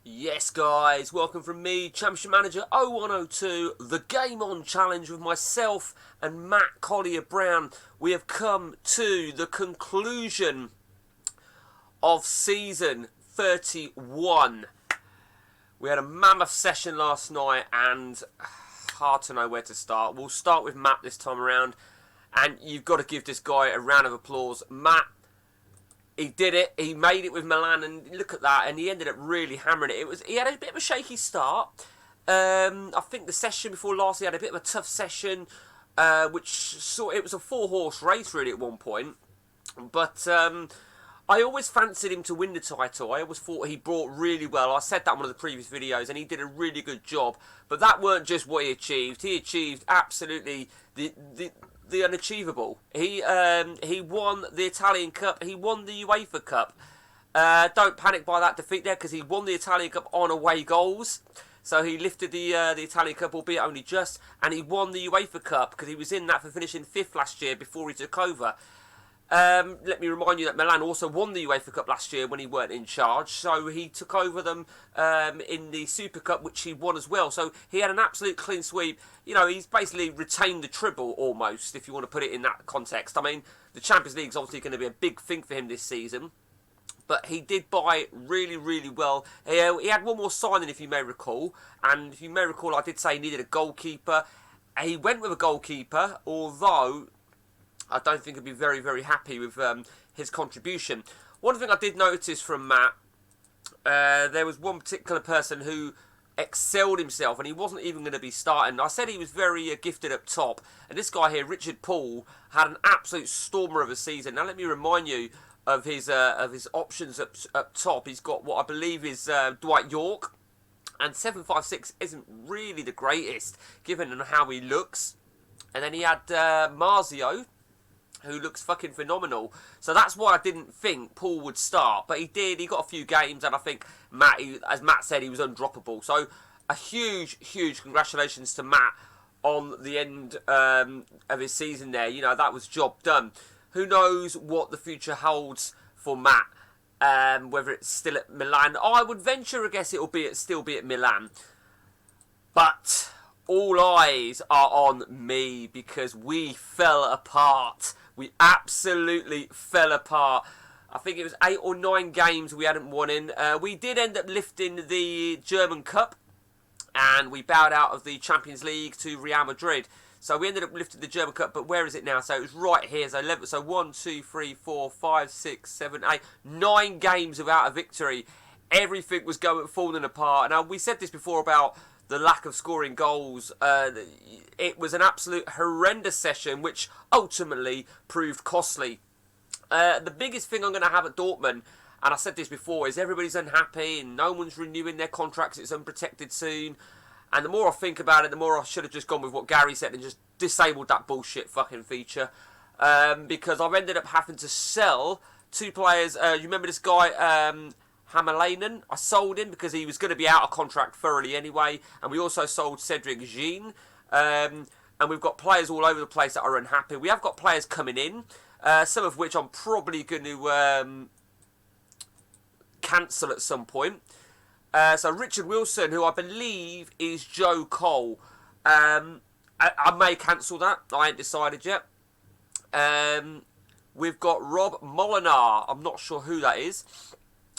Yes, guys, welcome from me, Championship Manager 0102, the Game On Challenge with myself and Matt Collier-Brown. We have come to the conclusion of season 31. We had a mammoth session last night and hard to know where to start. We'll start with Matt this time around, and you've got to give this guy a round of applause. Matt, he did it. He made it with Milan, and look at that. And he ended up really hammering it. He had a bit of a shaky start. I think the session before last, he had a bit of a tough session, it was a 4-horse race really at one point. But I always fancied him to win the title. I always thought he brought really well. I said that in one of the previous videos, and he did a really good job. But that weren't just what he achieved. He achieved absolutely the unachievable. He won the Italian Cup. He won the UEFA Cup. Don't panic by that defeat there, because he won the Italian Cup on away goals. So he lifted the Italian Cup, albeit only just, and he won the UEFA Cup because he was in that for finishing 5th last year before he took over. Let me remind you that Milan also won the UEFA Cup last year when he weren't in charge, so he took over them in the Super Cup, which he won as well. So he had an absolute clean sweep. You know, he's basically retained the treble almost, if you want to put it in that context. I mean, the Champions League is obviously going to be a big thing for him this season, but he did buy really, really well. He had one more signing, if you may recall, and if you may recall, I did say he needed a goalkeeper. He went with a goalkeeper, although I don't think he'd be very, very happy with his contribution. One thing I did notice from Matt, there was one particular person who excelled himself, and he wasn't even going to be starting. I said he was very gifted up top, and this guy here, Richard Poole, had an absolute stormer of a season. Now let me remind you of his options up top. He's got what I believe is Dwight York, and 756 isn't really the greatest given how he looks. And then he had Marzio, who looks fucking phenomenal. So that's why I didn't think Paul would start. But he did. He got a few games, and I think Matt, as Matt said, he was undroppable. So a huge, huge congratulations to Matt on the end of his season there. You know, that was job done. Who knows what the future holds for Matt, whether it's still at Milan. I would venture a guess it'll still be at Milan. But all eyes are on me because we fell apart. We absolutely fell apart. I think it was 8 or 9 games we hadn't won in. We did end up lifting the German Cup, and we bowed out of the Champions League to Real Madrid. So we ended up lifting the German Cup, but where is it now? So it was right here. So 1, 2, 3, 4, 5, 6, 7, 8, 9 games without a victory. Everything was falling apart. Now, we said this before about the lack of scoring goals. It was an absolute horrendous session, which ultimately proved costly. The biggest thing I'm going to have at Dortmund, and I said this before, is everybody's unhappy and no one's renewing their contracts. It's unprotected soon. And the more I think about it, the more I should have just gone with what Gary said and just disabled that bullshit fucking feature. Because I've ended up having to sell 2 players. You remember this guy, Hamalainen? I sold him because he was going to be out of contract thoroughly anyway. And we also sold Cedric Jean. And we've got players all over the place that are unhappy. We have got players coming in, some of which I'm probably going to cancel at some point. So Richard Wilson, who I believe is Joe Cole. I may cancel that. I ain't decided yet. We've got Rob Molinar. I'm not sure who that is.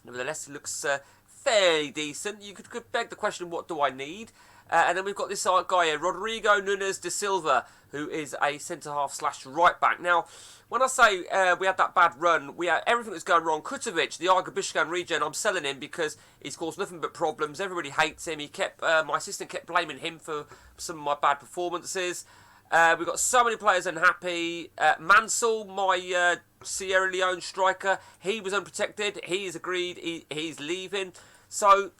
Nevertheless, it looks fairly decent. You could beg the question, what do I need? And then we've got this guy here, Rodrigo Nunes de Silva, who is a centre-half / right-back. Now, when I say we had that bad run, we had everything that's going wrong. Kutovic, the Argabishkan regen, I'm selling him because he's caused nothing but problems. Everybody hates him. My assistant kept blaming him for some of my bad performances. We've got so many players unhappy. Mansell, my Sierra Leone striker, he was unprotected. He's agreed. He's leaving. So,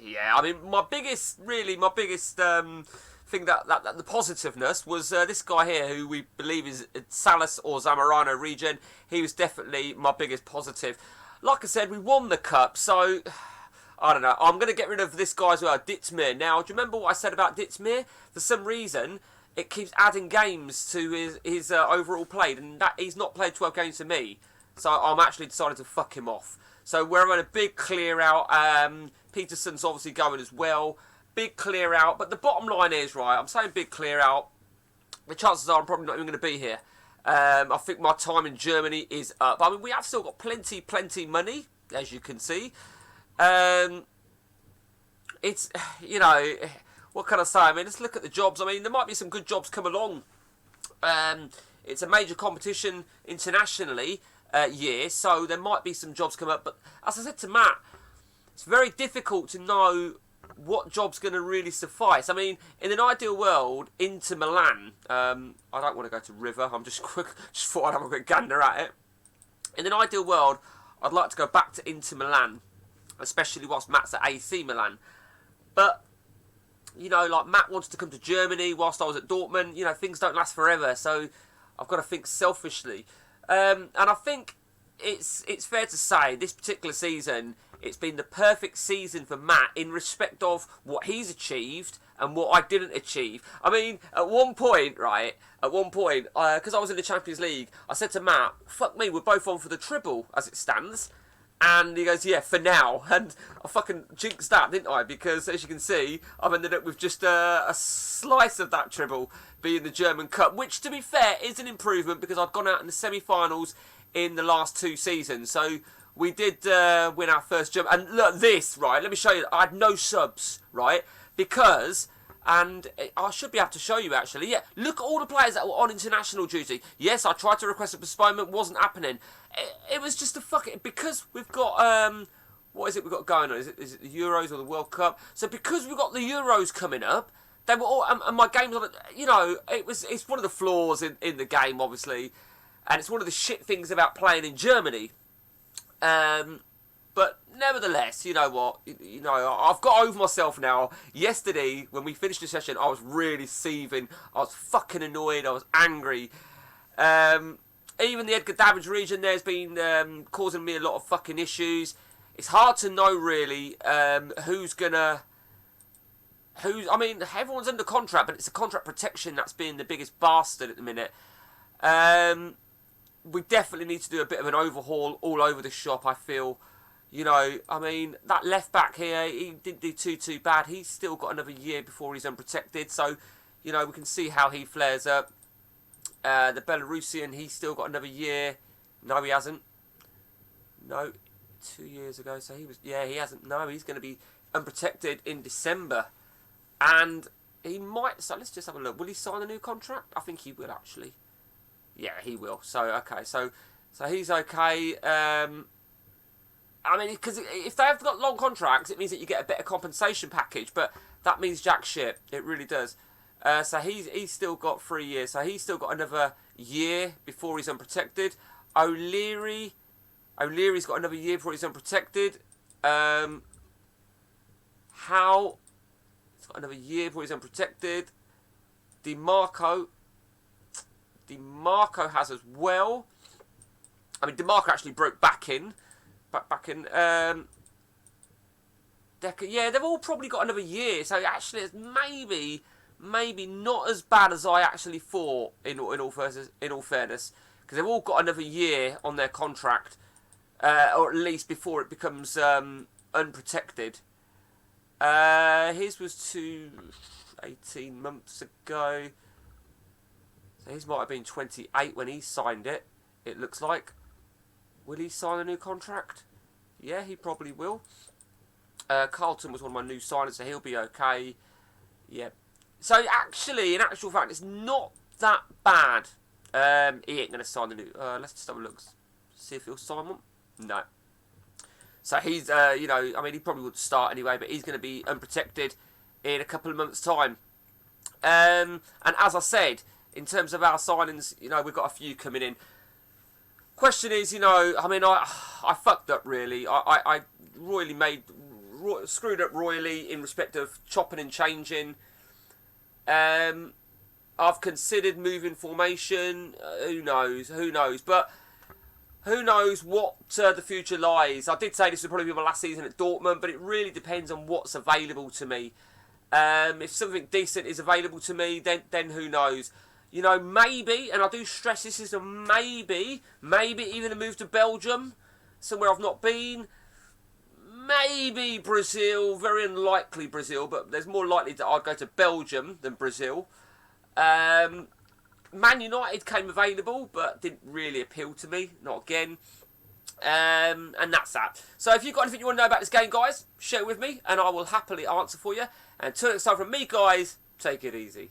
yeah, I mean, my biggest thing that the positiveness was this guy here, who we believe is Salas or Zamorano regen. He was definitely my biggest positive. Like I said, we won the cup, so I don't know. I'm going to get rid of this guy as well, Ditzmir. Now, do you remember what I said about Ditzmir? For some reason, it keeps adding games to his overall played, and that he's not played 12 games for me. So I'm actually decided to fuck him off. So we're having a big clear out. Peterson's obviously going as well. Big clear out. But the bottom line is, right, I'm saying big clear out. The chances are I'm probably not even going to be here. I think my time in Germany is up. I mean, we have still got plenty money, as you can see. It's, you know, what can I say? I mean, let's look at the jobs. I mean, there might be some good jobs come along. It's a major competition internationally year, so there might be some jobs come up. But as I said to Matt, it's very difficult to know what job's going to really suffice. I mean, in an ideal world, Inter Milan. I don't want to go to River. I'm just thought I'd have a quick gander at it. In an ideal world, I'd like to go back to Inter Milan, especially whilst Matt's at AC Milan. But you know, like Matt wanted to come to Germany whilst I was at Dortmund. You know, things don't last forever, so I've got to think selfishly. And I think it's fair to say this particular season, it's been the perfect season for Matt in respect of what he's achieved and what I didn't achieve. I mean, at one point, because I was in the Champions League, I said to Matt, fuck me, we're both on for the treble as it stands. And he goes, yeah, for now. And I fucking jinxed that, didn't I? Because, as you can see, I've ended up with just a slice of that treble being the German Cup, which, to be fair, is an improvement because I'd gone out in the semi-finals in the last 2 seasons. So we did win our first German. And look, this, right, let me show you. I had no subs, right? Because... And I should be able to show you, actually. Yeah, look at all the players that were on international duty. Yes, I tried to request a postponement. Wasn't happening. It was just a fucking... Because we've got... what is it we've got going on? Is it the Euros or the World Cup? So because we've got the Euros coming up, they were all... And my games on it... You know, it's one of the flaws in the game, obviously. And it's one of the shit things about playing in Germany. But nevertheless, you know what? You know, I've got over myself now. Yesterday, when we finished the session, I was really seething. I was fucking annoyed. I was angry. Even the Edgar Davids region there's been causing me a lot of fucking issues. It's hard to know, really, who's gonna... I mean, everyone's under contract, but it's the contract protection that's being the biggest bastard at the minute. We definitely need to do a bit of an overhaul all over the shop, I feel. You know, I mean, that left back here, he didn't do too bad. He's still got another year before he's unprotected. So, you know, we can see how he flares up. The Belarusian, he's still got another year. No, he hasn't. No, 2 years ago. So he was, yeah, he hasn't. No, he's going to be unprotected in December. And he might, so let's just have a look. Will he sign a new contract? I think he will, actually. Yeah, he will. So, okay, so he's okay. I mean, because if they have got long contracts, it means that you get a better compensation package, but that means jack shit. It really does. So he's still got 3 years. So he's still got another year before he's unprotected. O'Leary's got another year before he's unprotected. Howe, he's got another year before he's unprotected. DiMarco has as well. I mean, DiMarco actually broke back in. Decker, yeah, they've all probably got another year. So actually, it's maybe not as bad as I actually thought. In all fairness, because they've all got another year on their contract, or at least before it becomes unprotected. His was 18 months ago. So his might have been 28 when he signed it. It looks like. Will he sign a new contract? Yeah, he probably will. Carlton was one of my new signings, so he'll be okay. Yeah. So actually, in actual fact, it's not that bad. He ain't going to sign the new... let's just have a look. See if he'll sign one. No. So he's, you know, I mean, he probably would start anyway, but he's going to be unprotected in a couple of months' time. And as I said, in terms of our signings, you know, we've got a few coming in. Question is, you know, I mean, I fucked up, really. I screwed up royally in respect of chopping and changing. I've considered moving formation. Who knows? But who knows what the future lies. I did say this would probably be my last season at Dortmund, but it really depends on what's available to me. If something decent is available to me, then who knows? You know, maybe, and I do stress this is a maybe even a move to Belgium, somewhere I've not been. maybe Brazil, very unlikely Brazil, but there's more likely that I'd go to Belgium than Brazil. Man United came available, but didn't really appeal to me, not again. And that's that. So if you've got anything you want to know about this game, guys, share it with me, and I will happily answer for you. And until next time from me, guys, take it easy.